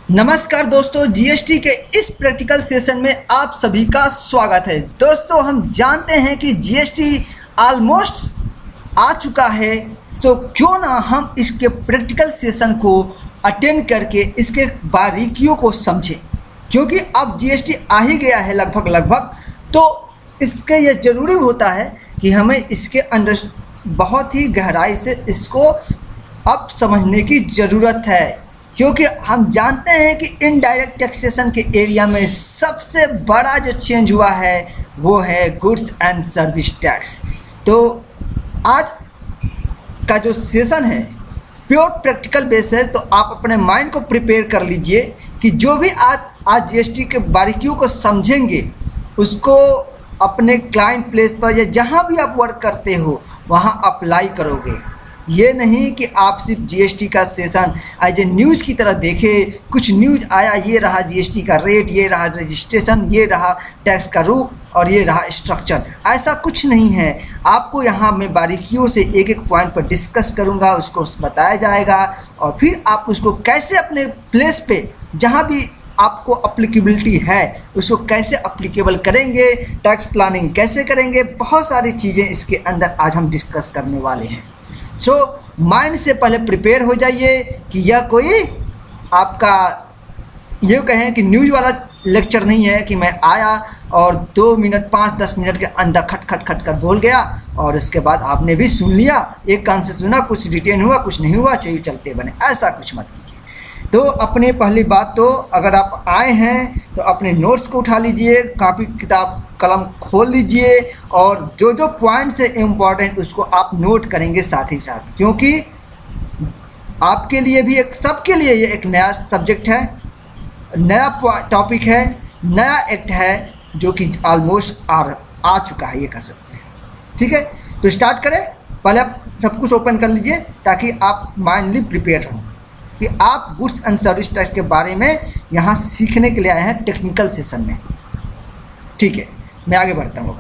नमस्कार दोस्तों, जीएसटी के इस प्रैक्टिकल सेशन में आप सभी का स्वागत है। दोस्तों, हम जानते हैं कि जीएसटी ऑलमोस्ट आ चुका है, तो क्यों ना हम इसके प्रैक्टिकल सेशन को अटेंड करके इसके बारीकियों को समझें, क्योंकि अब जीएसटी आ ही गया है लगभग। तो इसके ये ज़रूरी होता है कि हमें इसके अंदर बहुत ही गहराई से इसको अब समझने की ज़रूरत है, क्योंकि हम जानते हैं कि इनडायरेक्ट टैक्सेशन के एरिया में सबसे बड़ा जो चेंज हुआ है वो है गुड्स एंड सर्विस टैक्स। तो आज का जो सेशन है प्योर प्रैक्टिकल बेस है, तो आप अपने माइंड को प्रिपेयर कर लीजिए कि जो भी आप आज जीएसटी के बारीकियों को समझेंगे उसको अपने क्लाइंट प्लेस पर या जहाँ भी आप वर्क करते हो वहाँ अप्लाई करोगे। ये नहीं कि आप सिर्फ जीएसटी का सेशन एज ए न्यूज़ की तरह देखें, कुछ न्यूज़ आया, ये रहा जीएसटी का रेट, ये रहा रजिस्ट्रेशन, ये रहा टैक्स का रूप और ये रहा स्ट्रक्चर। ऐसा कुछ नहीं है। आपको यहाँ मैं बारीकियों से एक एक पॉइंट पर डिस्कस करूँगा, उसको बताया जाएगा और फिर आप उसको कैसे अपने प्लेस पे जहाँ भी आपको अप्लीकेबिलिटी है उसको कैसे अप्लीकेबल करेंगे, टैक्स प्लानिंग कैसे करेंगे, बहुत सारी चीज़ें इसके अंदर आज हम डिस्कस करने वाले हैं। सो माइंड से पहले प्रिपेयर हो जाइए कि यह कोई आपका ये कहें कि न्यूज़ वाला लेक्चर नहीं है कि मैं आया और 2 मिनट 5-10 मिनट के अंदर खट कर बोल गया और उसके बाद आपने भी सुन लिया, एक कान से सुना, कुछ रिटेन हुआ, कुछ नहीं हुआ, चलिए चलते बने। ऐसा कुछ मत कीजिए। तो अपने पहली बात, तो अगर आप आए हैं तो अपने नोट्स को उठा लीजिए, कापी किताब कलम खोल लीजिए और जो जो पॉइंट्स है इम्पॉर्टेंट उसको आप नोट करेंगे साथ ही साथ, क्योंकि आपके लिए भी एक, सबके लिए ये एक नया सब्जेक्ट है, नया टॉपिक है, नया एक्ट है जो कि ऑलमोस्ट आ चुका है, ये कह सकते हैं। ठीक है, तो स्टार्ट करें। पहले आप सब कुछ ओपन कर लीजिए ताकि आप माइंडली प्रिपेयर हों कि आप गुड्स एंड सर्विस टैक्स के बारे में यहाँ सीखने के लिए आए हैं टेक्निकल सेशन में। ठीक है, मैं आगे बढ़ता हूँ।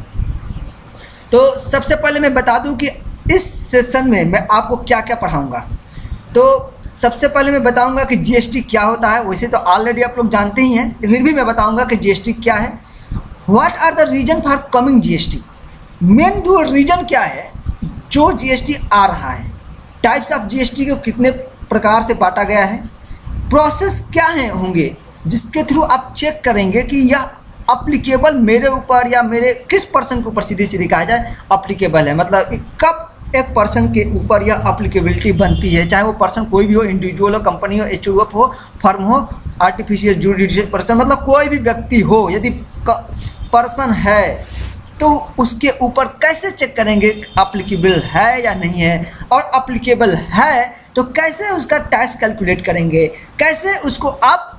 तो सबसे पहले मैं बता दूं कि इस सेशन में मैं आपको क्या क्या पढ़ाऊंगा। तो सबसे पहले मैं बताऊंगा कि जीएसटी क्या होता है। वैसे तो ऑलरेडी आप लोग जानते ही हैं, फिर भी मैं बताऊंगा कि जीएसटी क्या है, what are the reason for coming GST, main जो रीजन क्या है जो जीएसटी आ रहा है, टाइप्स ऑफ जीएसटी को कितने प्रकार से बांटा गया है, प्रोसेस क्या है होंगे जिसके थ्रू आप चेक करेंगे कि यह अप्लीकेबल मेरे ऊपर या मेरे किस पर्सन के ऊपर सीधी कहा जाए अप्लीकेबल है, मतलब कब एक पर्सन के ऊपर यह अप्लीकेबिलिटी बनती है, चाहे वो पर्सन कोई भी हो, इंडिविजुअल हो, कंपनी हो, एचयूएफ हो, फर्म हो, आर्टिफिशियल जुडिशियल पर्सन, मतलब कोई भी व्यक्ति हो, यदि पर्सन है तो उसके ऊपर कैसे चेक करेंगे अप्लीकेबल है या नहीं है, और अप्लीकेबल है तो कैसे उसका टैक्स कैलकुलेट करेंगे, कैसे उसको आप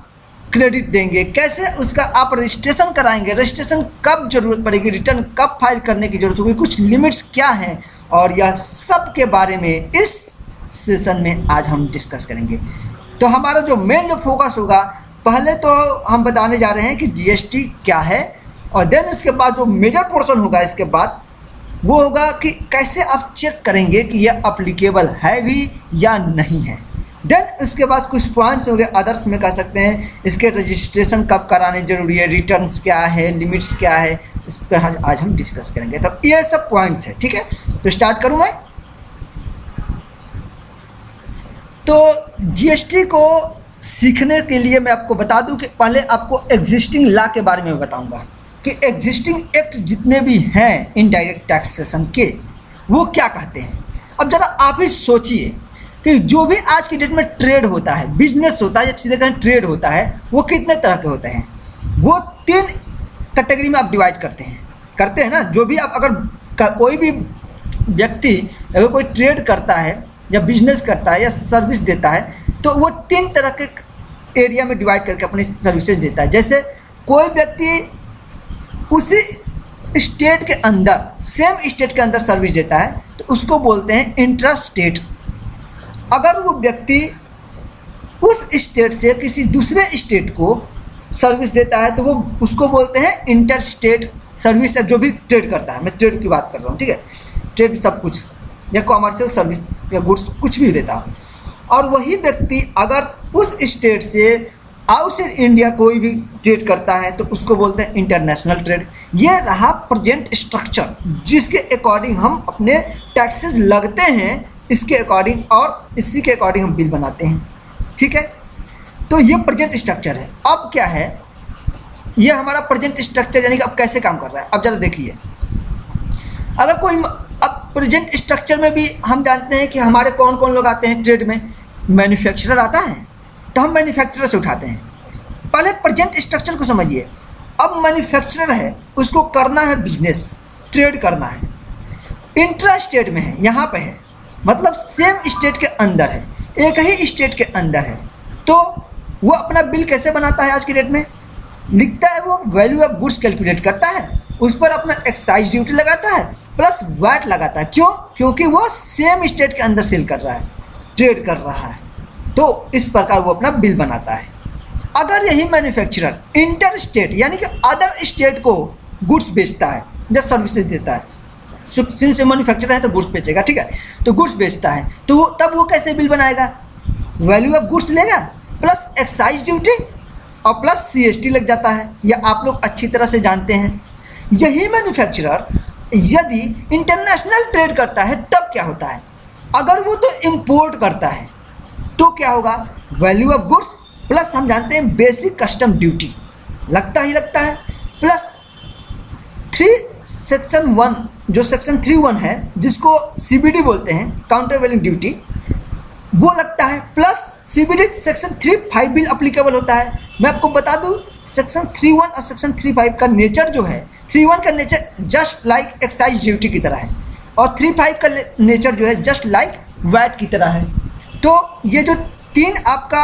क्रेडिट देंगे, कैसे उसका आप रजिस्ट्रेशन कराएंगे, रजिस्ट्रेशन कब जरूरत पड़ेगी, रिटर्न कब फाइल करने की जरूरत होगी, कुछ लिमिट्स क्या हैं, और यह सब के बारे में इस सेशन में आज हम डिस्कस करेंगे। तो हमारा जो मेन जो फोकस होगा, पहले तो हम बताने जा रहे हैं कि जीएसटी क्या है, और देन उसके बाद जो मेजर पोर्शन होगा इसके बाद वो होगा कि कैसे आप चेक करेंगे कि यह अप्लीकेबल है भी या नहीं है। देन उसके बाद कुछ पॉइंट्स हो गए अदर्स में कह सकते हैं, इसके रजिस्ट्रेशन कब कराने जरूरी है, रिटर्न्स क्या है, लिमिट्स क्या है, इस पर आज हम डिस्कस करेंगे। तो ये सब पॉइंट्स है। ठीक है, तो स्टार्ट करूं मैं। तो जीएसटी को सीखने के लिए मैं आपको बता दूं कि पहले आपको एग्जिस्टिंग लॉ के बारे में बताऊंगा कि एग्जिस्टिंग एक्ट जितने भी हैं इनडायरेक्ट टैक्सेशन के वो क्या कहते हैं। अब ज़रा आप ही सोचिए कि जो भी आज की डेट में ट्रेड होता है, बिजनेस होता है या सीधे कहें ट्रेड होता है, वो कितने तरह के होते हैं, वो 3 कैटेगरी में आप डिवाइड करते हैं ना। जो भी आप अगर कोई भी व्यक्ति अगर कोई ट्रेड करता है या बिजनेस करता है या सर्विस देता है तो वो 3 तरह के एरिया में डिवाइड करके अपनी सर्विसेज देता है। जैसे कोई व्यक्ति उसी स्टेट के अंदर, सेम स्टेट के अंदर सर्विस देता है तो उसको बोलते हैं इंट्रा स्टेट। अगर वो व्यक्ति उस स्टेट से किसी दूसरे स्टेट को सर्विस देता है तो वो उसको बोलते हैं इंटर स्टेट सर्विस। जो भी ट्रेड करता है, मैं ट्रेड की बात कर रहा हूँ, ठीक है, ट्रेड सब कुछ या कॉमर्शियल सर्विस या गुड्स कुछ भी देता है, और वही व्यक्ति अगर उस स्टेट से आउटसाइड इंडिया कोई भी ट्रेड करता है तो उसको बोलते हैं इंटरनेशनल ट्रेड। ये रहा प्रेजेंट स्ट्रक्चर जिसके अकॉर्डिंग हम अपने टैक्सेस लगते हैं, इसके अकॉर्डिंग और इसी के अकॉर्डिंग हम बिल बनाते हैं। ठीक है, तो ये प्रेजेंट स्ट्रक्चर है। अब क्या है, ये हमारा प्रेजेंट स्ट्रक्चर यानी कि अब कैसे काम कर रहा है। अब जरा देखिए, अगर कोई अब प्रेजेंट स्ट्रक्चर में भी हम जानते हैं कि हमारे कौन कौन लोग आते हैं ट्रेड में। मैन्युफैक्चरर आता है तो हम मैन्युफैक्चरर से उठाते हैं। पहले प्रेजेंट स्ट्रक्चर को समझिए। अब मैन्युफैक्चरर है, उसको करना है बिजनेस, ट्रेड करना है, इंट्रा स्टेट में है, यहाँ पे है, मतलब सेम स्टेट के अंदर है, एक ही स्टेट के अंदर है। तो वो अपना बिल कैसे बनाता है आज की डेट में, लिखता है, वो वैल्यू ऑफ गुड्स कैलकुलेट करता है, उस पर अपना एक्साइज ड्यूटी लगाता है प्लस वैट लगाता है। क्यों? क्योंकि वो सेम स्टेट के अंदर सेल कर रहा है, ट्रेड कर रहा है, तो इस प्रकार वो अपना बिल बनाता है। अगर यही मैन्युफैक्चरर इंटर स्टेट यानी कि अदर स्टेट को गुड्स बेचता है या सर्विसेज देता है, सिंस मैन्युफैक्चरर है तो गुड्स बेचेगा, ठीक है, तो गुड्स बेचता है तो तब वो कैसे बिल बनाएगा, वैल्यू ऑफ गुड्स लेगा प्लस एक्साइज ड्यूटी और प्लस CST लग जाता है। यह आप लोग अच्छी तरह से जानते हैं। यही मैन्युफैक्चरर यदि इंटरनेशनल ट्रेड करता है तब क्या होता है, अगर वो तो इंपोर्ट करता है तो क्या होगा, वैल्यू ऑफ गुड्स प्लस हम जानते हैं बेसिक कस्टम ड्यूटी लगता ही लगता है, प्लस सेक्शन 1 जो सेक्शन 3(1) है जिसको CBD बोलते हैं, काउंटर वैल्यू ड्यूटी, वो लगता है, plus CBD section 3(5) bill applicable होता है। मैं आपको बता दूं, सेक्शन 3(1) और सेक्शन 3(5) का नेचर जो है, 3(1) का nature just like excise duty की तरह है और 3(5) का नेचर जो है जस्ट लाइक वैट की तरह है। तो ये जो तीन आपका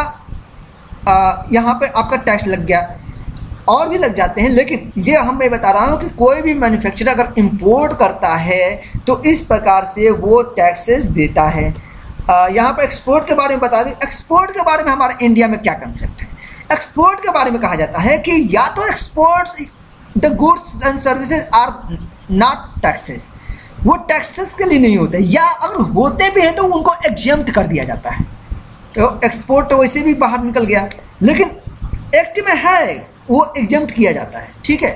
यहाँ पे आपका टैक्स लग गया, और भी लग जाते हैं, लेकिन ये मैं बता रहा हूँ कि कोई भी मैन्युफैक्चरर अगर इंपोर्ट करता है तो इस प्रकार से वो टैक्सेस देता है। यहाँ पर एक्सपोर्ट के बारे में बता दूँ, एक्सपोर्ट के बारे में हमारे इंडिया में क्या कंसेप्ट है। एक्सपोर्ट के बारे में कहा जाता है कि या तो export the goods and services are not taxes, वो टैक्सेस के लिए नहीं होते, या अगर होते भी हैं तो उनको एग्जेम्प्ट कर दिया जाता है। तो एक्सपोर्ट तो वैसे भी बाहर निकल गया, लेकिन एक्ट में है वो एग्जेम्प्ट किया जाता है। ठीक है,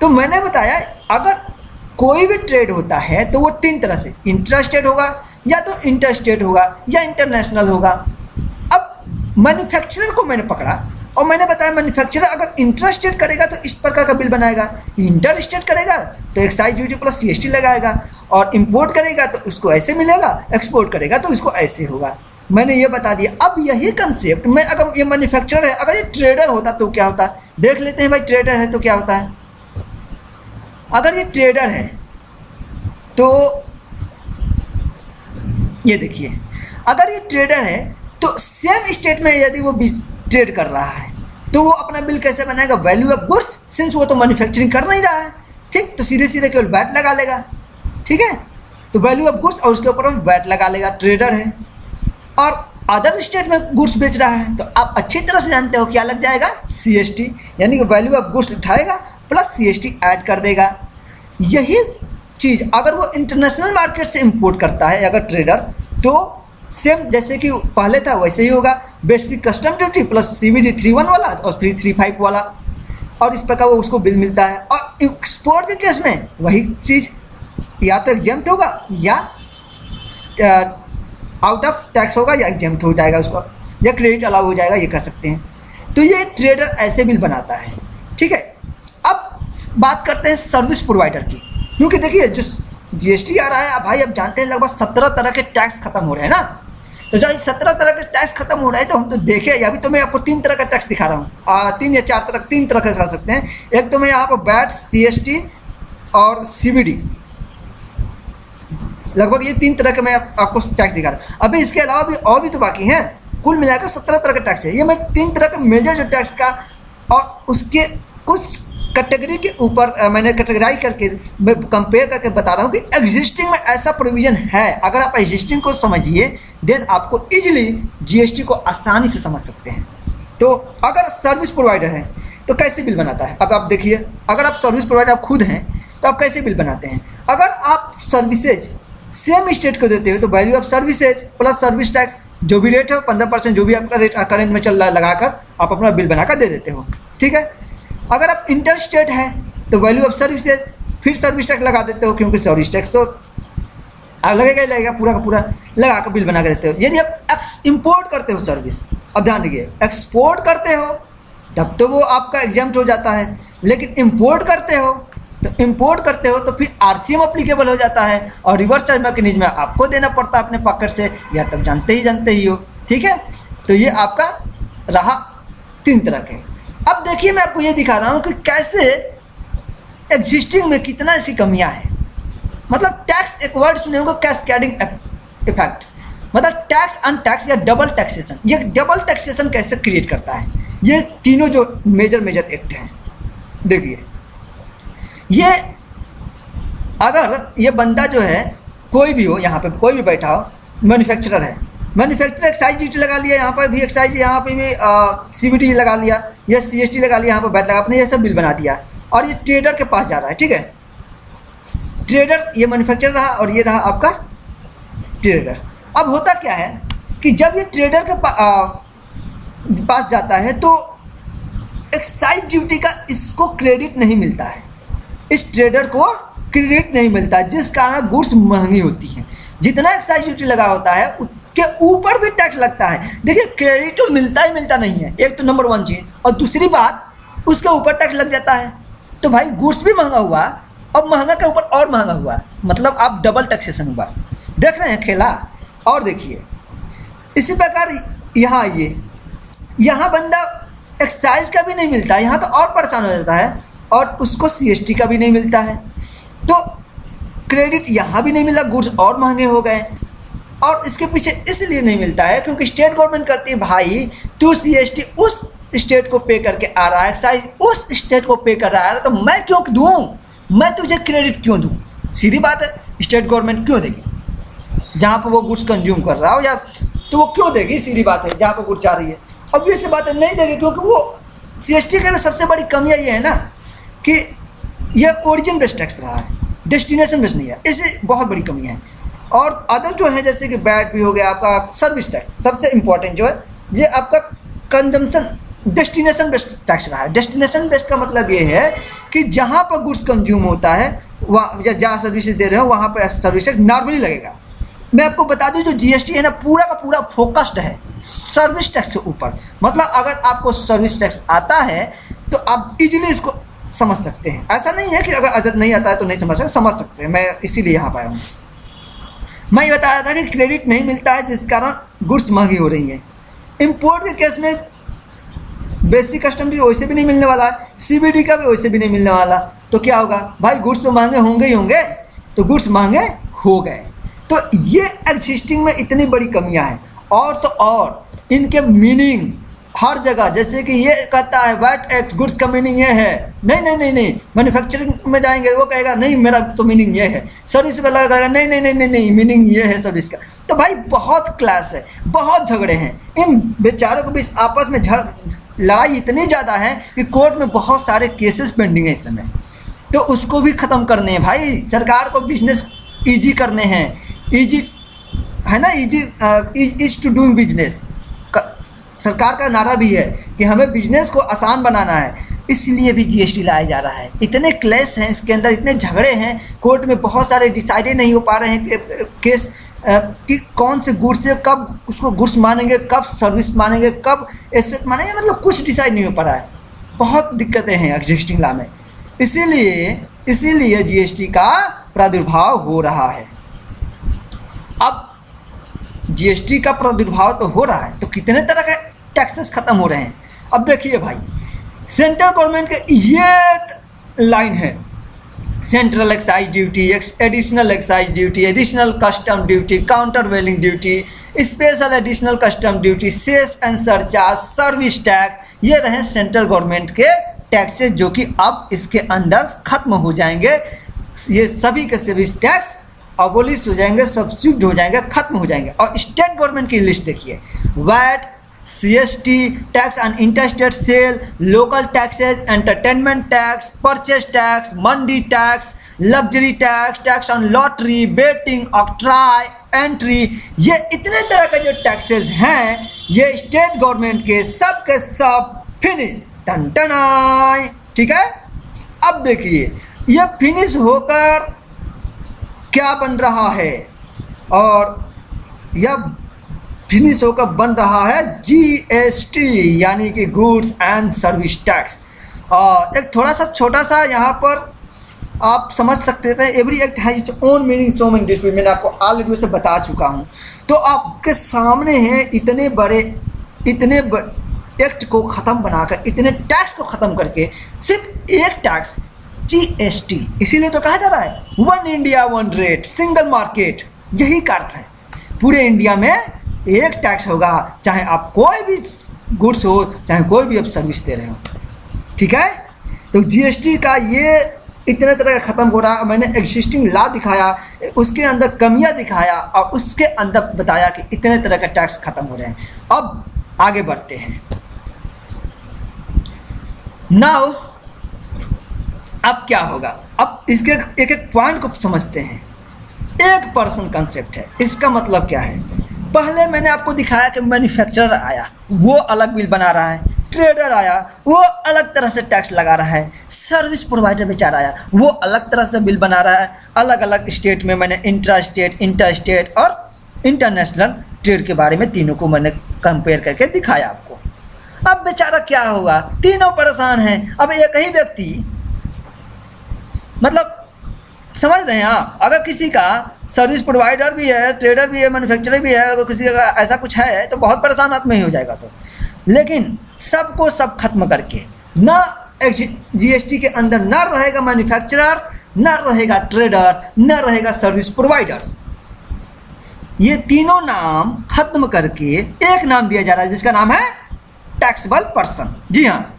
तो मैंने बताया अगर कोई भी ट्रेड होता है तो वो तीन तरह से, इंट्रा स्टेट होगा, या तो इंटर स्टेट होगा, या इंटरनेशनल होगा। अब मैन्युफैक्चरर को मैंने पकड़ा और मैंने बताया मैन्युफैक्चरर अगर इंट्रा स्टेट करेगा तो इस प्रकार का बिल बनाएगा, इंटर स्टेट करेगा तो एक्साइज ड्यूटी प्लस CST लगाएगा, और इंपोर्ट करेगा तो उसको ऐसे मिलेगा, एक्सपोर्ट करेगा तो उसको ऐसे होगा। मैंने ये बता दिया। अब यही कंसेप्ट में अगर ये मैन्युफैक्चरर है, अगर ये ट्रेडर होता तो क्या होता, देख लेते हैं भाई। ट्रेडर है तो क्या होता है, अगर ये ट्रेडर है तो ये देखिए, अगर ये ट्रेडर है तो सेम स्टेट में यदि वो ट्रेड कर रहा है तो वो अपना बिल कैसे बनाएगा, वैल्यू ऑफ गुड्स, सिंस वो तो मैन्युफैक्चरिंग कर नहीं रहा है, ठीक, तो सीधे सीधे केवल वैट लगा लेगा। ठीक है, तो वैल्यू ऑफ गुड्स और उसके ऊपर हम वैट लगा लेगा। ट्रेडर है और अदर स्टेट में गुड्स बेच रहा है तो आप अच्छी तरह से जानते हो क्या लग जाएगा, CST, यानी कि वैल्यू ऑफ गुड्स उठाएगा प्लस CST ऐड कर देगा। यही चीज़ अगर वो इंटरनेशनल मार्केट से इंपोर्ट करता है अगर ट्रेडर, तो सेम जैसे कि पहले था वैसे ही होगा, basic custom duty plus CBD 3(1) वाला और फिर 3(5) वाला, और इस प्रकार वो उसको बिल मिलता है। और एक्सपोर्ट के केस में वही चीज़, या तो एग्जेम्प्ट होगा या आउट ऑफ टैक्स होगा, या एग्जेम्प्ट हो जाएगा उसको, या क्रेडिट अलाउ हो जाएगा, ये कह सकते हैं। तो ये ट्रेडर ऐसे बिल बनाता है। ठीक है, अब बात करते हैं सर्विस प्रोवाइडर की, क्योंकि देखिए जो GST आ रहा है भाई, अब जानते हैं लगभग 17 तरह के टैक्स खत्म हो रहे हैं ना, तो जब 17 तरह के टैक्स खत्म हो रहे हैं तो हम तो देखें, अभी तो मैं आपको 3 तरह का टैक्स दिखा रहा हूँ, 3 या 4 तरह, 3 तरह के कह सकते हैं। एक तो मैं यहाँ पर वैट, CST और CBD, लगभग ये 3 तरह के मैं आपको टैक्स दिखा रहा हूँ। अभी इसके अलावा भी और भी तो बाकी हैं, कुल मिलाकर 17 तरह का टैक्स है। ये मैं 3 तरह का मेजर जो टैक्स का और उसके कुछ कैटेगरी के ऊपर मैंने कैटेगराइज करके मैं कंपेयर करके बता रहा हूँ कि एग्जिस्टिंग में ऐसा प्रोविज़न है। अगर आप एग्जिस्टिंग को समझिए देन आपको इजीली GST को आसानी से समझ सकते हैं। तो अगर सर्विस प्रोवाइडर है तो कैसे बिल बनाता है, अब आप देखिए, अगर आप सर्विस प्रोवाइडर आप खुद हैं तो आप कैसे बिल बनाते हैं। अगर आप सर्विसेज सेम स्टेट को देते हो तो value of services plus service tax जो भी रेट है 15% जो भी आपका रेट करेंट में चल रहा है लगाकर आप अपना बिल बनाकर दे देते हो, ठीक है। अगर आप इंटर स्टेट है तो वैल्यू ऑफ सर्विसेज, फिर सर्विस टैक्स लगा देते हो, क्योंकि सर्विस टैक्स तो लगेगा ही लगेगा, पूरा का पूरा लगा कर बिल बना के देते हो। यदि आप इम्पोर्ट करते हो सर्विस, अब ध्यान रखिए, एक्सपोर्ट करते हो तब तो वो आपका एग्जाम्प्ट हो जाता है, लेकिन इम्पोर्ट करते हो तो फिर आरसीएम अप्लीकेबल हो जाता है और रिवर्स चार्ज मैकेनिज्म आपको देना पड़ता है अपने पॉकेट से, या तब जानते ही हो, ठीक है। तो ये आपका रहा 3 तरह के। अब देखिए मैं आपको ये दिखा रहा हूँ कि कैसे एग्जिस्टिंग में कितना ऐसी कमियाँ हैं। मतलब टैक्स, एक वर्ड सुने होगा कैस्केडिंग इफेक्ट, मतलब टैक्स अनटैक्स या डबल टैक्सेशन। ये डबल टैक्सेशन कैसे क्रिएट करता है, ये तीनों जो मेजर एक्ट हैं। देखिए, ये अगर ये बंदा जो है कोई भी हो, यहाँ पे कोई भी बैठा हो, मैन्युफैक्चरर है, मैन्युफैक्चरर एक्साइज ड्यूटी लगा लिया, यहाँ पर भी एक्साइज, यहाँ पे भी सीबीडी लगा लिया, या सीएसटी लगा लिया, यहाँ पर बैठ लगा, आपने ये सब बिल बना दिया और ये ट्रेडर के पास जा रहा है, ठीक है। ट्रेडर ये मैन्युफैक्चरर रहा और ये रहा आपका ट्रेडर। अब होता क्या है कि जब ये ट्रेडर के पास जाता है तो एक्साइज ड्यूटी का इसको क्रेडिट नहीं मिलता है, इस ट्रेडर को क्रेडिट नहीं मिलता, जिस कारण गुड्स महंगी होती हैं। जितना एक्साइज ड्यूटी लगा होता है उसके ऊपर भी टैक्स लगता है। देखिए, क्रेडिट तो मिलता ही मिलता नहीं है, एक तो नंबर 1 चीज़, और दूसरी बात उसके ऊपर टैक्स लग जाता है। तो भाई गुड्स भी महंगा हुआ और महंगा के ऊपर और महंगा हुआ, मतलब आप डबल टैक्सेशन हुआ। देख रहे हैं खेला। और देखिए इसी प्रकार यहाँ आइए, यहाँ बंदा एक्साइज का भी नहीं मिलता, यहाँ तो और परेशान हो जाता है, और उसको सीएसटी का भी नहीं मिलता है, तो क्रेडिट यहाँ भी नहीं मिला, गुड्स और महंगे हो गए। और इसके पीछे इसलिए नहीं मिलता है क्योंकि स्टेट गवर्नमेंट कहती है भाई तू सीएसटी उस स्टेट को पे करके आ रहा है, एक्साइज उस स्टेट को पे कर रहा है, तो मैं क्यों दूँ, मैं तुझे क्रेडिट क्यों दूँ। सीधी बात है, स्टेट गवर्नमेंट क्यों देगी जहाँ पर वो गुड्स कंज्यूम कर रहा हो, या तो वो क्यों देगी, सीधी बात है, जहाँ पर गुड्स आ रही है। अब ये से बात नहीं देगी, क्योंकि वो सीएसटी के में सबसे बड़ी कमियाँ ये है ना कि ये ओरिजिन बेस्ड टैक्स रहा है, डेस्टिनेशन बेस्ड नहीं है, इसे बहुत बड़ी कमी है। और अदर जो है जैसे कि बैट भी हो गया, आपका सर्विस टैक्स सबसे इम्पॉर्टेंट जो है, ये आपका कंजम्पशन डेस्टिनेशन बेस्ड टैक्स रहा है। डेस्टिनेशन बेस्ड का मतलब ये है कि जहाँ पर गुड्स कंज्यूम होता है वहाँ, या जहाँ सर्विसेज दे रहे हो वहाँ पर सर्विस टैक्स नॉर्मली लगेगा। मैं आपको बता दूं जो जीएसटी है ना पूरा का पूरा फोकस्ड है सर्विस टैक्स के ऊपर। मतलब अगर आपको सर्विस टैक्स आता है तो आप इजीली इसको समझ सकते हैं। ऐसा नहीं है कि अगर अदर नहीं आता है तो नहीं समझ सकते हैं। मैं इसीलिए यहाँ पाया हूँ। मैं ये बता रहा था कि क्रेडिट नहीं मिलता है जिस कारण गुड्स महंगी हो रही है। इम्पोर्ट के केस में बेसिक कस्टम ड्यूटी वैसे भी नहीं मिलने वाला है, सीबीडी का भी वैसे भी नहीं मिलने वाला, तो क्या होगा भाई, गुड्स तो महंगे होंगे ही होंगे, तो गुड्स महंगे हो गए। तो ये एग्जिस्टिंग में इतनी बड़ी कमियां हैं। और तो और इनके मीनिंग हर जगह, जैसे कि ये कहता है वैट एक्ट गुड्स का मीनिंग ये है, नहीं, मैन्युफैक्चरिंग में जाएंगे वो कहेगा नहीं मेरा तो मीनिंग ये है, सर्विस वाला कहेगा नहीं मीनिंग ये है सर्विस का। तो भाई बहुत क्लास है, बहुत झगड़े हैं, इन बेचारों के बीच आपस में लड़ाई इतनी ज़्यादा है कि कोर्ट में बहुत सारे केसेस पेंडिंग है इस समय। तो उसको भी ख़त्म करने हैं भाई, सरकार को बिजनेस ईजी करने हैं, ईजी है ना, इज टू डूइंग बिजनेस। सरकार का नारा भी है कि हमें बिजनेस को आसान बनाना है, इसलिए भी जीएसटी लाया जा रहा है। इतने क्लेश हैं इसके अंदर, इतने झगड़े हैं, कोर्ट में बहुत सारे डिसाइडेड नहीं हो पा रहे हैं कि केस कि कौन से गुड्स से कब उसको गुड्स मानेंगे, कब सर्विस मानेंगे, कब एसेट मानेंगे, मतलब कुछ डिसाइड नहीं हो पा रहा है। बहुत दिक्कतें हैं एग्जिस्टिंग लॉ में, इसीलिए जीएसटी का प्रादुर्भाव हो रहा है। अब जीएसटी का प्रादुर्भाव तो हो रहा है, तो कितने तरह के टैक्सेस खत्म हो रहे हैं। अब देखिए भाई, सेंट्रल गवर्नमेंट के ये लाइन है, central excise duty, additional excise duty, additional custom duty, countervailing duty, special additional custom duty, cess and surcharge, service tax, ये रहे सेंट्रल गवर्नमेंट के टैक्सेस जो कि अब इसके अंदर खत्म हो जाएंगे। ये सभी के सर्विस टैक्स अबोलिश हो जाएंगे, सब्सिट्यूट हो जाएंगे, खत्म हो जाएंगे। और स्टेट गवर्नमेंट की लिस्ट देखिए, VAT, CST, tax on interstate sale, local taxes, entertainment tax, purchase tax, mandi tax, luxury tax, tax on lottery, betting, octroi, entry, ये इतने तरह के जो टैक्सेस हैं ये स्टेट गवर्नमेंट के सब फिनिश, टन टनाई। ठीक है, अब देखिए ये फिनिश होकर क्या बन रहा है, और यह फिनिश होकर बन रहा है जीएसटी यानी कि गुड्स एंड सर्विस टैक्स। एक थोड़ा सा छोटा सा यहाँ पर आप समझ सकते थे, every act has its own meaning so many dispute, मैंने आपको ऑलरेडी से बता चुका हूँ। तो आपके सामने हैं इतने बड़े एक्ट को ख़त्म बनाकर, इतने टैक्स को ख़त्म करके सिर्फ एक टैक्स जीएसटी, इसीलिए तो कहा जा रहा है one India one rate, single market. यही कारण है, पूरे इंडिया में एक टैक्स होगा, चाहे आप कोई भी गुड्स हो, चाहे कोई भी आप सर्विस दे रहे हो। ठीक है, तो जीएसटी का ये इतने तरह का ख़त्म हो रहा। मैंने एग्जिस्टिंग लॉ दिखाया, उसके अंदर कमियां दिखाया और उसके अंदर बताया कि इतने तरह का टैक्स ख़त्म हो रहे हैं। अब आगे बढ़ते हैं। नाउ अब क्या होगा, अब इसके एक एक पॉइंट को समझते हैं। एक पर्सन कंसेप्ट है, इसका मतलब क्या है। पहले मैंने आपको दिखाया कि मैन्युफैक्चरर आया, वो अलग बिल बना रहा है, ट्रेडर आया, वो अलग तरह से टैक्स लगा रहा है, सर्विस प्रोवाइडर बेचारा आया, वो अलग तरह से बिल बना रहा है। अलग अलग स्टेट में मैंने इंट्रा स्टेट, इंटर स्टेट और इंटरनेशनल ट्रेड के बारे में तीनों को मैंने कंपेयर करके दिखाया आपको। अब बेचारा क्या होगा, तीनों परेशान हैं। अब एक ही व्यक्ति, मतलब समझ रहे हैं आप, अगर किसी का सर्विस प्रोवाइडर भी है, ट्रेडर भी है, मैन्युफैक्चरर भी है, अगर किसी का ऐसा कुछ है तो बहुत परेशान आदमी ही हो जाएगा। तो लेकिन सबको सब खत्म करके, ना जीएसटी के अंदर ना रहेगा मैन्युफैक्चरर, ना रहेगा ट्रेडर, ना रहेगा सर्विस प्रोवाइडर, ये तीनों नाम खत्म करके एक नाम दिया जा रहा है जिसका नाम है टैक्सेबल पर्सन। जी हाँ,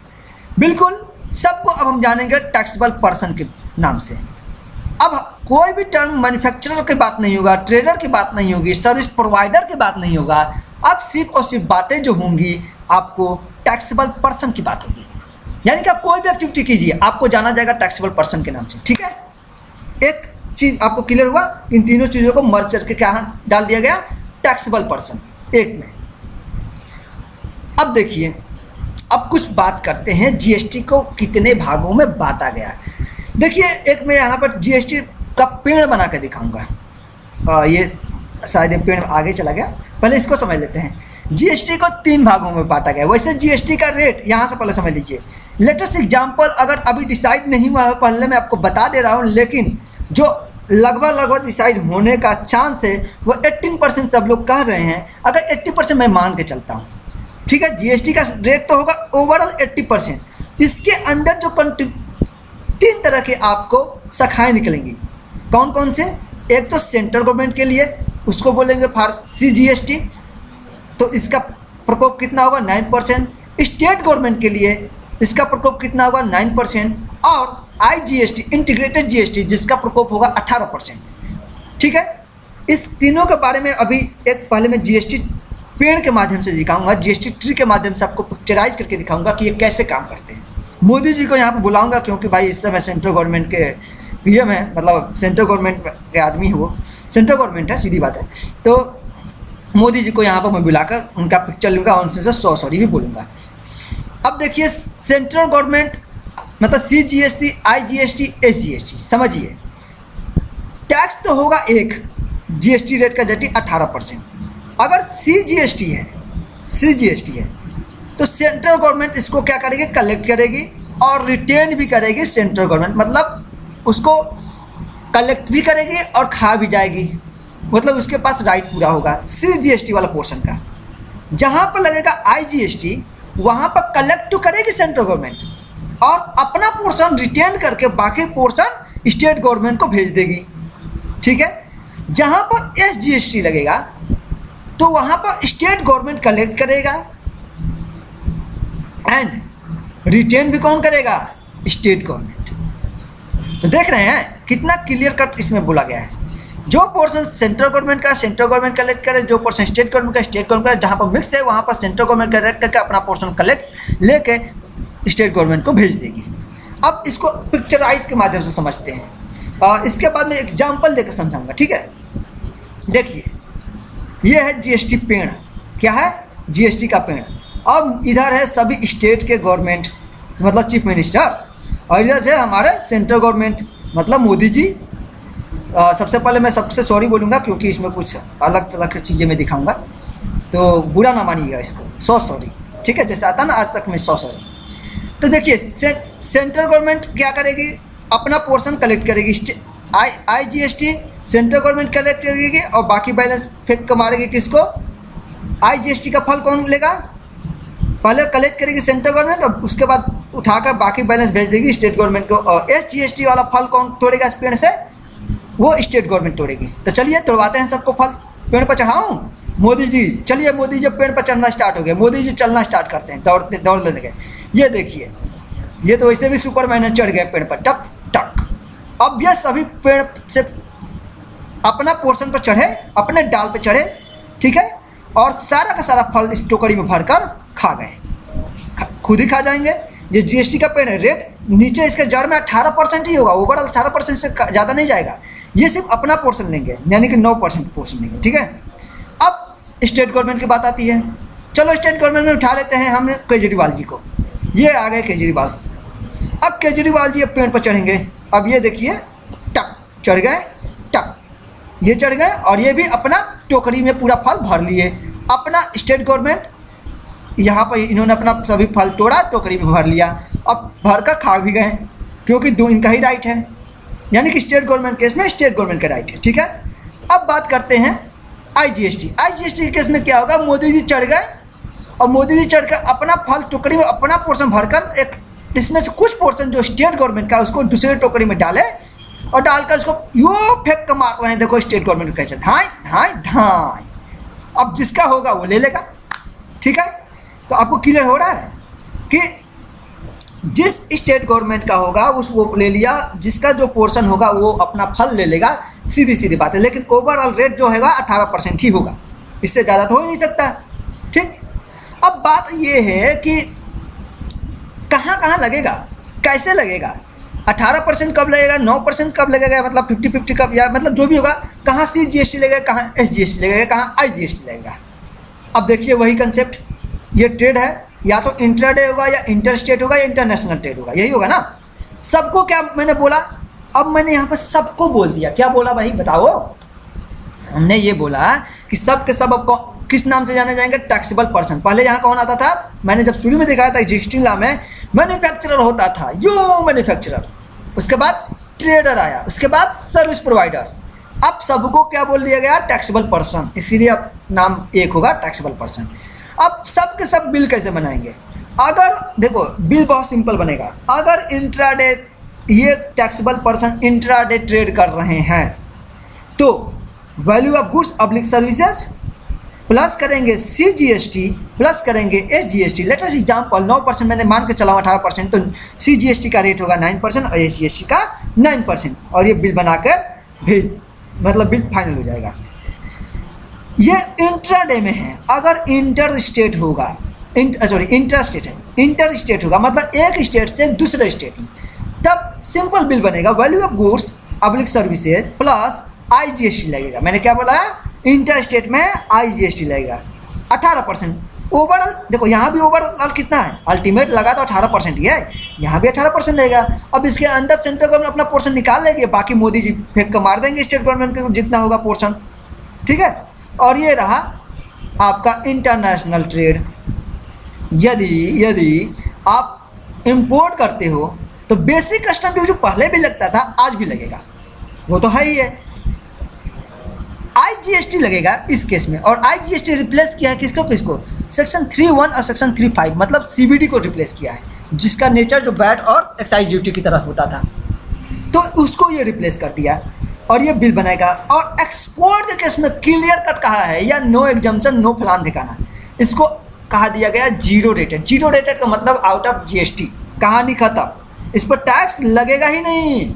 बिल्कुल सबको अब हम जानेंगे टैक्सेबल पर्सन के नाम से। अब कोई भी टर्म मैन्युफैक्चरर की बात नहीं होगा, ट्रेडर की बात नहीं होगी, सर्विस प्रोवाइडर की बात नहीं होगा। अब सिर्फ और सिर्फ बातें जो होंगी आपको टैक्सेबल पर्सन की बात होगी। यानी कि आप कोई भी एक्टिविटी कीजिए, आपको जाना जाएगा टैक्सेबल पर्सन के नाम से। ठीक है, एक चीज़ आपको क्लियर हुआ, इन तीनों चीज़ों को मर्ज करके क्या डाल दिया गया, टैक्सेबल पर्सन एक में। अब देखिए, अब कुछ बात करते हैं जीएसटी को कितने भागों में बांटा गया। देखिए, एक मैं यहाँ पर जीएसटी का पेड़ बना के दिखाऊंगा। ये शायद ये पेड़ आगे चला गया, पहले इसको समझ लेते हैं। जीएसटी को 3 भागों में बांटा गया। वैसे जीएसटी का रेट यहाँ से पहले समझ लीजिए। लेटेस्ट एग्जाम्पल अगर अभी डिसाइड नहीं हुआ है, पहले मैं आपको बता दे रहा हूँ, लेकिन जो लगभग डिसाइड होने का चांस है वो 18% सब लोग कह रहे हैं। अगर 80% मैं मान के चलता हूँ, ठीक है, जीएसटी का रेट तो होगा ओवरऑल 80%। इसके अंदर जो 3 तरह के आपको शाखाएँ निकलेंगी। कौन कौन से? एक तो सेंट्रल गवर्नमेंट के लिए, उसको बोलेंगे CGST, तो इसका प्रकोप कितना होगा 9%। स्टेट गवर्नमेंट के लिए इसका प्रकोप कितना होगा 9%। और IGST इंटीग्रेटेड जीएसटी जिसका प्रकोप होगा 18%। ठीक है, इस तीनों के बारे में अभी एक पहले मैं जीएसटी पेड़ के माध्यम से दिखाऊंगा, जीएसटी ट्री के माध्यम से आपको पिक्चराइज करके दिखाऊंगा कि ये कैसे काम करते हैं। मोदी जी को यहाँ पर बुलाऊंगा क्योंकि भाई इस समय सेंट्रल गवर्नमेंट के PM है, मतलब सेंट्रल गवर्नमेंट के आदमी है, वो सेंट्रल गवर्नमेंट है, सीधी बात है। तो मोदी जी को यहाँ पर मैं बुलाकर उनका पिक्चर लूँगा, उनसे सॉरी भी बोलूँगा। अब देखिए, सेंट्रल गवर्नमेंट मतलब CGST, IGST, SGST, समझिए टैक्स तो होगा एक, GST रेट का जटी 18%। अगर CGST है तो सेंट्रल गवर्नमेंट इसको क्या करेगी, कलेक्ट करेगी और रिटेन भी करेगी। सेंट्रल गवर्नमेंट मतलब उसको कलेक्ट भी करेगी और खा भी जाएगी, मतलब उसके पास राइट पूरा होगा CGST वाला पोर्शन का। जहाँ पर लगेगा IGST वहाँ पर कलेक्ट तो करेगी सेंट्रल गवर्नमेंट और अपना पोर्शन रिटेन करके बाकी पोर्शन स्टेट गवर्नमेंट को भेज देगी। ठीक है, जहाँ पर SGST लगेगा तो वहाँ पर स्टेट गवर्नमेंट कलेक्ट करेगा एंड रिटेन भी कौन करेगा, स्टेट गवर्नमेंट। तो देख रहे हैं कितना क्लियर कट इसमें बोला गया है। जो पोर्शन सेंट्रल गवर्नमेंट का सेंट्रल गवर्नमेंट कलेक्ट करे, जो पोर्शन स्टेट गवर्नमेंट का स्टेट गवर्नमेंट का, जहाँ पर मिक्स है वहाँ पर सेंट्रल गवर्नमेंट कलेक्ट करके अपना पोर्शन कलेक्ट लेके स्टेट गवर्नमेंट को भेज देगी। अब इसको पिक्चराइज के माध्यम से समझते हैं। इसके बाद में एग्जाम्पल देकर समझाऊंगा। ठीक है, देखिए ये है जीएसटी पेड़, क्या है जीएसटी का पेड़। अब इधर है सभी स्टेट के गवर्नमेंट मतलब चीफ मिनिस्टर, और इधर से हमारे सेंट्रल गवर्नमेंट मतलब मोदी जी। सबसे पहले मैं सबसे सॉरी बोलूँगा क्योंकि इसमें कुछ अलग अलग चीज़ें मैं दिखाऊंगा, तो बुरा ना मानिएगा इसको, सो सॉरी, ठीक है। जैसे आता ना आज तक मैं सो सॉरी। तो देखिए सेंट्रल गवर्नमेंट क्या करेगी, अपना पोर्शन कलेक्ट करेगी, I GST central government collect करेगी और बाकी बैलेंस फेंक कर मारेगी किसको, आई जीएसटी का फल कौन लेगा, पहले कलेक्ट करेगी सेंट्रल गवर्नमेंट और उसके बाद उठाकर बाकी बैलेंस भेज देगी स्टेट गवर्नमेंट को। और एसजीएसटी वाला फल कौन तोड़ेगा इस पेड़ से, वो स्टेट गवर्नमेंट तोड़ेगी। तो चलिए तोड़वाते हैं सबको फल, पेड़ पर चढ़ाऊँ मोदी जी। चलिए मोदी जी पेड़ पर चढ़ना स्टार्ट हो गया, मोदी जी चलना स्टार्ट करते हैं, दौड़ लेने गए। ये देखिए ये तो वैसे भी सुपरमैन चढ़ गए पेड़ पर टक टक। अब ये सभी पेड़ से अपना पोर्शन पर चढ़े, अपने डाल पे चढ़े, ठीक है, और सारा का सारा फल इस टोकरी में भरकर खा गए, खुद ही खा जाएंगे। ये जीएसटी का पेड़ है, रेट नीचे इसके जड़ में 18% ही होगा, ओवरऑल 18% से ज़्यादा नहीं जाएगा। ये सिर्फ अपना पोर्शन लेंगे यानी कि 9% पोर्शन लेंगे, ठीक है। अब स्टेट गवर्नमेंट की बात आती है, चलो स्टेट गवर्नमेंट में उठा लेते हैं हम केजरीवाल जी को। ये आ गए केजरीवाल। अब केजरीवाल जी अब पेड़ पर चढ़ेंगे। अब ये देखिए टक चढ़ गए, टक ये चढ़ गए और ये भी अपना टोकरी में पूरा फल भर लिए। अपना स्टेट गवर्नमेंट यहाँ पर इन्होंने अपना सभी फल तोड़ा, टोकरी में भर लिया, अब भर कर खा भी गए क्योंकि दो इनका ही राइट है, यानी कि स्टेट गवर्नमेंट केस में स्टेट गवर्नमेंट का राइट है, ठीक है। अब बात करते हैं आईजीएसटी। आईजीएसटी के केस में क्या होगा, मोदी जी चढ़ गए और मोदी जी चढ़कर अपना फल टोकरी में अपना पोर्शन भरकर एक इसमें से कुछ पोर्शन जो स्टेट गवर्नमेंट का उसको दूसरे टोकरी में डाले और डालकर उसको यो फेंक कर मार रहे हैं। देखो स्टेट गवर्नमेंट कैसे धाई धाई धाई। अब जिसका होगा वो ले लेगा, ठीक है। तो आपको क्लियर हो रहा है कि जिस स्टेट गवर्नमेंट का होगा उस वो ले लिया, जिसका जो पोर्शन होगा वो अपना फल ले लेगा, सीधी सीधी बात है। लेकिन ओवरऑल रेट जो होगा 18% ही होगा, इससे ज़्यादा तो हो ही नहीं सकता, ठीक। अब बात ये है कि कहाँ कहाँ लगेगा, कैसे लगेगा, 18% कब लगेगा, 9% कब लगेगा, मतलब 50-50 कब, या मतलब जो भी होगा, कहाँ CGST लगेगा, कहाँ SGST लगेगा, कहाँ IGST लगेगा। अब देखिए वही कंसेप्ट, ये ट्रेड है, या तो इंट्राडे होगा या इंटर स्टेट होगा या इंटरनेशनल ट्रेड होगा, यही होगा ना। सबको क्या मैंने बोला, अब मैंने यहाँ पर सबको बोल दिया, क्या बोला भाई बताओ। हमने ये बोला कि सब के सब अब किस नाम से जाने जाएंगे, टैक्सेबल पर्सन। पहले यहाँ कौन आता था, मैंने जब शुरू में दिखाया था एग्जिस्टिंग लॉ में मैन्युफैक्चरर होता था, यो मैन्युफैक्चरर, उसके बाद ट्रेडर आया, उसके बाद सर्विस प्रोवाइडर। अब सबको क्या बोल दिया गया, टैक्सेबल पर्सन, इसीलिए अब नाम एक होगा टैक्सेबल पर्सन। अब सब के सब बिल कैसे बनाएंगे, अगर देखो बिल बहुत सिंपल बनेगा। अगर इंट्राडे ये टैक्सेबल पर्सन इंट्राडे ट्रेड कर रहे हैं तो value of goods public services plus करेंगे CGST प्लस करेंगे SGST। लेट अस एग्जांपल 9% मैंने मान के चला हूँ 18%, तो CGST का रेट होगा 9% और SGST का 9%, और ये बिल बनाकर भेज मतलब बिल फाइनल हो जाएगा। ये इंट्राडे में है। अगर इंटर स्टेट होगा, इंटर स्टेट है, इंटर स्टेट होगा मतलब एक स्टेट से दूसरे स्टेट में, तब सिंपल बिल बनेगा, value of goods public services plus IGST लगेगा। मैंने क्या बोला, इंटर स्टेट में IGST लगेगा 18%। ओवरऑल देखो यहाँ भी ओवरऑल कितना है, अल्टीमेट लगा तो 18% ही है, यहाँ भी 18% लगेगा। अब इसके अंदर सेंट्रल गवर्नमेंट अपना पोर्शन निकाल लेंगे, बाकी मोदी जी फेंक कर मार देंगे स्टेट गवर्नमेंट के जितना होगा पोर्शन, ठीक है। और ये रहा आपका इंटरनेशनल ट्रेड। यदि आप इंपोर्ट करते हो तो बेसिक कस्टम ड्यूटी जो पहले भी लगता था आज भी लगेगा, वो तो है ही है। IGST लगेगा इस केस में, और IGST रिप्लेस किया है किसको, सेक्शन 3(1) और सेक्शन 3(5) मतलब CBD को रिप्लेस किया है, जिसका नेचर जो वैट और एक्साइज ड्यूटी की तरह होता था, तो उसको ये रिप्लेस कर दिया और ये बिल बनाएगा। और एक्सपोर्ट के केस में क्लियर कट कहा है, या नो एग्जम्पशन नो फलान दिखाना, इसको कहा दिया गया जीरो रेटेड। जीरो रेटेड का मतलब आउट ऑफ GST, कहानी खत्म, इस पर टैक्स लगेगा ही नहीं,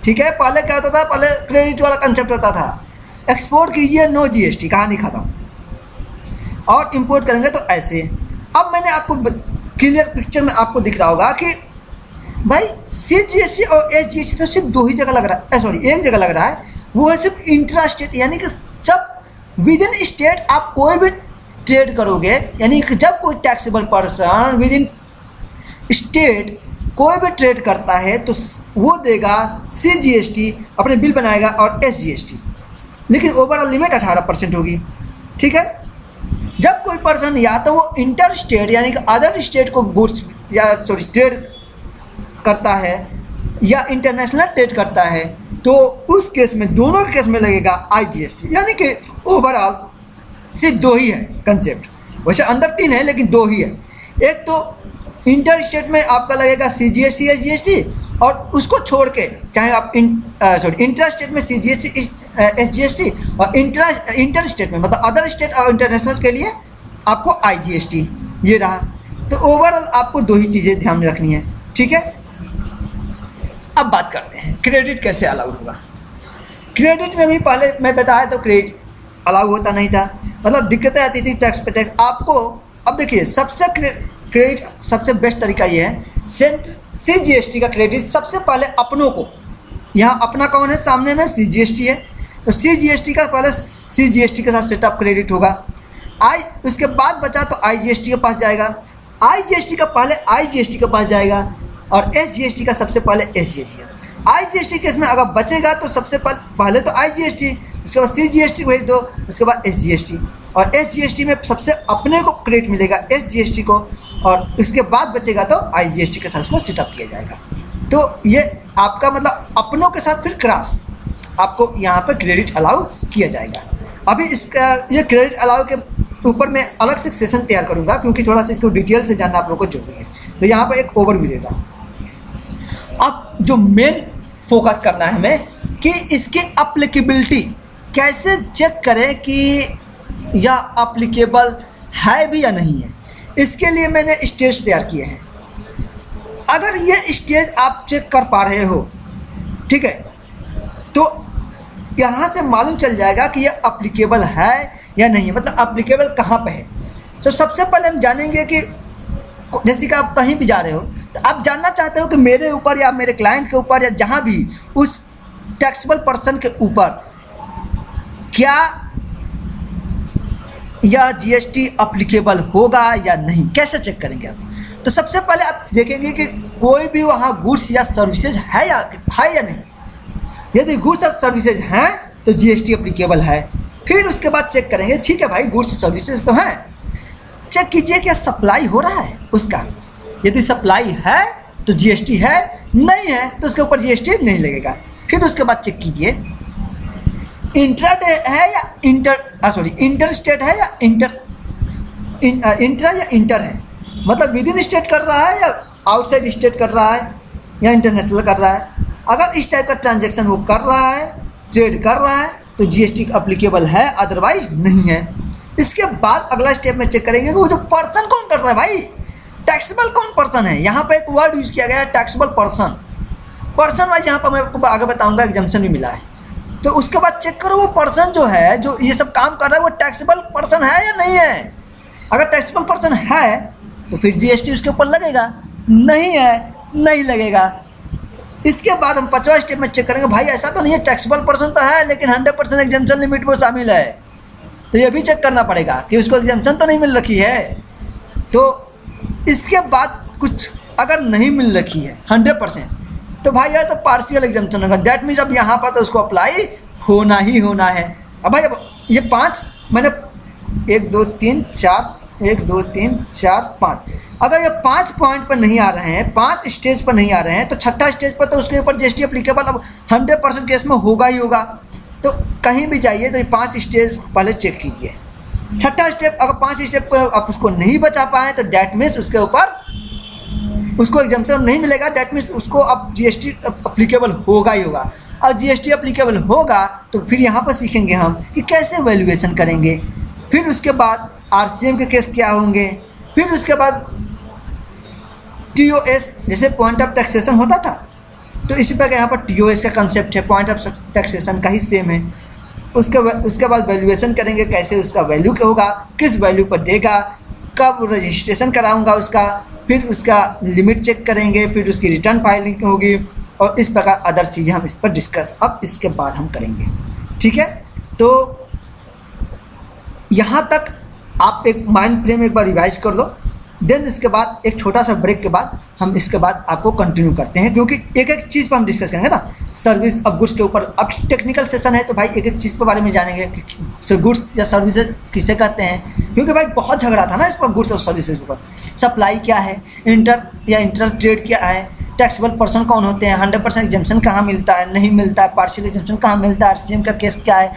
ठीक है। पहले क्या होता था, पहले क्रेडिट वाला कंसेप्ट होता था, एक्सपोर्ट कीजिए नो GST, कहानी खत्म, और इंपोर्ट करेंगे तो ऐसे। अब मैंने आपको क्लियर पिक्चर में आपको दिख रहा होगा कि भाई CGST और SGST तो सिर्फ दो ही जगह लग रहा है, सॉरी एक जगह लग रहा है, वो है सिर्फ इंट्रा स्टेट, यानी कि जब विद इन स्टेट आप कोई भी ट्रेड करोगे, यानी कि जब कोई taxable person with in state कोई भी ट्रेड करता है तो वो देगा CGST, अपने बिल बनाएगा, और SGST, लेकिन ओवरऑल लिमिट 18% होगी। ठीक है। जब कोई पर्सन या तो वो इंटर स्टेट यानी कि अदर स्टेट को गुड्स या ट्रेड करता है या इंटरनेशनल ट्रेड करता है, तो उस केस में, दोनों केस में लगेगा IGST, यानी कि ओवरऑल सिर्फ दो ही है कंसेप्ट। वैसे अंदर 3 है लेकिन 2 ही है। एक तो इंटर स्टेट में आपका लगेगा CGST SGST, और उसको छोड़ के चाहे आप इंटर स्टेट में CGST SGST, और इंटर स्टेट में मतलब अदर स्टेट और इंटरनेशनल के लिए आपको IGST, ये रहा। तो ओवरऑल आपको 2 ही चीज़ें ध्यान में रखनी है। ठीक है। अब बात करते हैं क्रेडिट कैसे अलाउड होगा। क्रेडिट में भी पहले मैं बताया तो क्रेडिट अलाउ होता नहीं था, मतलब दिक्कतें आती थी टैक्स पे टैक्स आपको। अब देखिए सबसे क्रेडिट सबसे बेस्ट तरीका ये है, CGST का क्रेडिट सबसे पहले अपनों को, यहाँ अपना कौन है सामने में CGST है, तो CGST का पहले CGST के साथ सेटअप क्रेडिट होगा। उसके बाद बचा तो IGST के पास जाएगा, IGST का पहले IGST के पास जाएगा, और SGST का सबसे पहले SGST का। IGST केस में अगर बचेगा तो सबसे पहले तो IGST, उसके बाद CGST भेज दो, उसके बाद SGST, और SGST में सबसे अपने को क्रेडिट मिलेगा SGST को, और उसके बाद बचेगा तो IGST के साथ उसको सेटअप किया जाएगा। तो ये आपका मतलब अपनों के साथ फिर क्रॉस आपको यहाँ पर क्रेडिट अलाउ किया जाएगा। अभी इसका ये क्रेडिट अलाउ के ऊपर मैं अलग से सेशन तैयार करूँगा, क्योंकि थोड़ा सा इसको डिटेल से जानना आप लोगों को जरूरी है। तो यहाँ पर एक ओवरव्यू देता हूँ। अब जो मेन फोकस करना है हमें कि इसकी अप्लीकेबिलिटी कैसे चेक करें कि यह अप्लीकेबल है भी या नहीं है। इसके लिए मैंने स्टेज तैयार किए हैं। अगर ये स्टेज आप चेक कर पा रहे हो, ठीक है, तो यहाँ से मालूम चल जाएगा कि यह अप्लीकेबल है या नहीं, मतलब अप्लीकेबल कहाँ पे है। तो सबसे पहले हम जानेंगे कि जैसे कि आप कहीं भी जा रहे हो तो आप जानना चाहते हो कि मेरे ऊपर या मेरे क्लाइंट के ऊपर या जहाँ भी उस टैक्सेबल पर्सन के ऊपर क्या यह GST अप्लीकेबल होगा या नहीं, कैसे चेक करेंगे आप। तो सबसे पहले आप देखेंगे कि कोई भी वहाँ गुड्स या सर्विसेज है या नहीं। यदि गुड्स या सर्विसेज हैं तो GST अप्लीकेबल है। फिर उसके बाद चेक करेंगे, ठीक है भाई गुड्स सर्विसेज तो हैं, चेक कीजिए क्या सप्लाई हो रहा है उसका। यदि सप्लाई है तो GST है, नहीं है तो उसके ऊपर GST नहीं लगेगा। फिर उसके बाद चेक कीजिए इंट्रा है या इंटर स्टेट है या इंट्रा या इंटर है, मतलब विद इन स्टेट कर रहा है या आउटसाइड स्टेट कर रहा है या इंटरनेशनल कर रहा है। अगर इस टाइप का ट्रांजैक्शन वो कर रहा है, ट्रेड कर रहा है, तो GST अप्लीकेबल है, अदरवाइज नहीं है। इसके बाद अगला स्टेप में चेक करेंगे कि वो जो पर्सन कौन कर रहा है, भाई टैक्सेबल कौन पर्सन है। यहाँ पे एक वर्ड यूज किया गया है टैक्सेबल पर्सन वाइज, यहाँ पर मैं आपको आगे बताऊंगा एग्जाम्पशन भी मिला है। तो उसके बाद चेक करो वो पर्सन जो है, जो ये सब काम कर रहा है, वो टैक्सेबल पर्सन है या नहीं है। अगर टैक्सेबल पर्सन है तो फिर GST उसके ऊपर लगेगा, नहीं है नहीं लगेगा। इसके बाद हम 5वां स्टेप में चेक करेंगे, भाई ऐसा तो नहीं है टैक्सेबल पर्सन तो है लेकिन 100% एग्जाम्पशन लिमिट वो शामिल है, तो ये भी चेक करना पड़ेगा कि उसको एग्जाम्पशन तो नहीं मिल रखी है। तो इसके बाद कुछ अगर नहीं मिल रखी है 100%, तो भाई यार तो पार्शियल एग्जाम्पशन होगा। दैट मीन्स अब यहाँ पर तो उसको अप्लाई होना ही होना है। अब भाई अब ये 5 मैंने 1 2 3 4 5, अगर ये 5 पॉइंट पर नहीं आ रहे हैं, 5 स्टेज पर नहीं आ रहे हैं, तो 6ठा स्टेज पर तो उसके ऊपर GST अप्लीकेबल अब 100% केस में होगा ही होगा। तो कहीं भी जाइए तो ये 5 स्टेज पहले चेक कीजिए। 6ठा स्टेप अगर 5 स्टेप पर आप उसको नहीं बचा पाएँ तो डैट मीन्स उसके ऊपर उसको एग्जाम्पशन नहीं मिलेगा, डैट मीन्स उसको अब GST अप्लीकेबल होगा ही होगा। और GST अप्लीकेबल होगा तो फिर यहाँ पर सीखेंगे हम कि कैसे वैल्यूएशन करेंगे। फिर उसके बाद RCM के केस क्या होंगे, फिर उसके बाद TOS जैसे पॉइंट ऑफ टैक्सेशन होता था, तो इसी पर यहाँ पर TOS का कंसेप्ट है, पॉइंट ऑफ टैक्सेशन का ही सेम है। उसके बाद वैल्यूएशन करेंगे, कैसे उसका वैल्यू क्या होगा, किस वैल्यू पर देगा, कब रजिस्ट्रेशन कराऊंगा उसका, फिर उसका लिमिट चेक करेंगे, फिर उसकी रिटर्न फाइलिंग होगी, और इस प्रकार अदर चीज़ें हम इस पर डिस्कस अब इसके बाद हम करेंगे। ठीक है, तो यहाँ तक आप एक माइंड फ्रेम एक बार रिवाइज कर लो, देन इसके बाद एक छोटा सा ब्रेक के बाद हम इसके बाद आपको कंटिन्यू करते हैं, क्योंकि एक एक चीज़ पर हम डिस्कस करेंगे ना। सर्विस अब गुड्स के ऊपर, अब टेक्निकल सेशन है तो भाई एक एक चीज़ के बारे में जानेंगे कि गुड्स या सर्विसेज किसे कहते हैं, क्योंकि भाई बहुत झगड़ा था ना इस पर गुड्स और सर्विसेज के ऊपर। सप्लाई क्या है, इंटर या इंटर ट्रेड क्या है, टैक्सेबल पर्सन कौन होते हैं, 100% एग्जम्पशन कहाँ मिलता है, नहीं मिलता है, पार्शियल एग्जम्पशन कहाँ मिलता है, RCM का केस क्या है,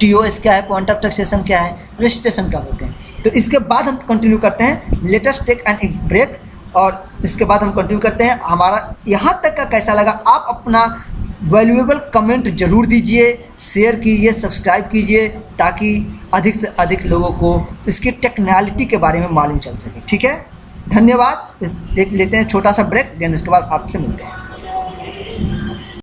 TOS क्या है, पॉइंट ऑफ टैक्सेशन क्या है, रजिस्ट्रेशन क्या होते हैं। तो इसके बाद हम कंटिन्यू करते हैं, लेटेस्ट टेक एंड ब्रेक, और इसके बाद हम कंटिन्यू करते हैं। हमारा यहाँ तक का कैसा लगा, आप अपना वैल्यूएबल कमेंट जरूर दीजिए, शेयर कीजिए, सब्सक्राइब कीजिए, ताकि अधिक से अधिक लोगों को इसकी टेक्नोलॉजी के बारे में मालूम चल सके। ठीक है, धन्यवाद। एक लेते हैं छोटा सा ब्रेक, देन इसके बाद आपसे मिलते हैं।